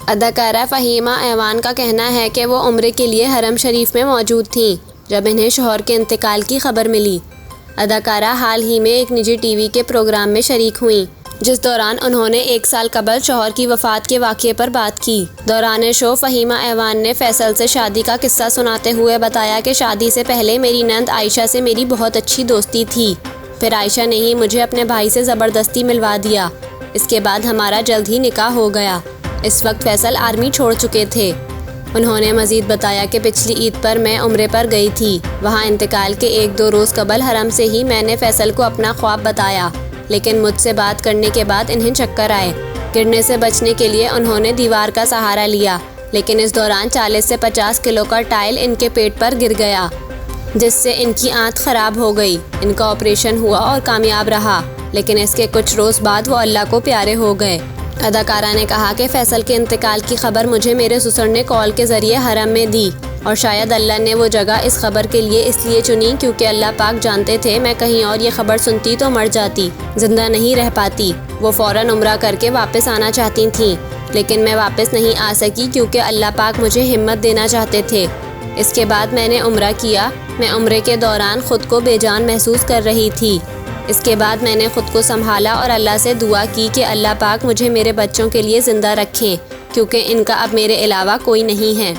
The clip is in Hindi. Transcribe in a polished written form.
अदाकारा फ़हीमा ऐवान का कहना है कि वो उम्रे के लिए हरम शरीफ में मौजूद थीं जब इन्हें शौहर के इंतकाल की खबर मिली। अदाकारा हाल ही में एक निजी टीवी के प्रोग्राम में शरीक हुईं, जिस दौरान उन्होंने 1 साल कबल शौहर की वफ़ात के वाक़ये पर बात की। दौरान शो फ़हीमा ऐवान ने फैसल से शादी का किस्सा सुनाते हुए बताया कि शादी से पहले मेरी नंद आयशा से मेरी बहुत अच्छी दोस्ती थी। फिर आयशा ने ही मुझे अपने भाई से ज़बरदस्ती मिलवा दिया। इसके बाद हमारा जल्द ही निकाह हो गया। इस वक्त फैसल आर्मी छोड़ चुके थे। उन्होंने मज़ीद बताया कि पिछली ईद पर मैं उम्रे पर गई थी। वहाँ इंतकाल के 1-2 रोज़ कबल हरम से ही मैंने फैसल को अपना ख्वाब बताया, लेकिन मुझसे बात करने के बाद इन्हें चक्कर आए। गिरने से बचने के लिए उन्होंने दीवार का सहारा लिया, लेकिन इस दौरान 40 से 50 किलो का टाइल इनके पेट पर गिर गया, जिससे इनकी आंत ख़राब हो गई। इनका ऑपरेशन हुआ और कामयाब रहा, लेकिन इसके कुछ रोज़ बाद वो अल्लाह को प्यारे हो गए। अदाकारा ने कहा कि फैसल के इंतकाल की खबर मुझे मेरे ससुर ने कॉल के ज़रिए हरम में दी, और शायद अल्लाह ने वो जगह इस खबर के लिए इसलिए चुनी क्योंकि अल्लाह पाक जानते थे मैं कहीं और ये खबर सुनती तो मर जाती, ज़िंदा नहीं रह पाती। वो फ़ौरन उम्रा करके वापस आना चाहती थीं, लेकिन मैं वापस नहीं आ सकी क्योंकि अल्लाह पाक मुझे हिम्मत देना चाहते थे। इसके बाद मैंने उम्रा किया। मैं उम्रे के दौरान ख़ुद को बेजान महसूस कर रही थी। इसके बाद मैंने ख़ुद को संभाला और अल्लाह से दुआ की कि अल्लाह पाक मुझे मेरे बच्चों के लिए ज़िंदा रखें, क्योंकि इनका अब मेरे अलावा कोई नहीं है।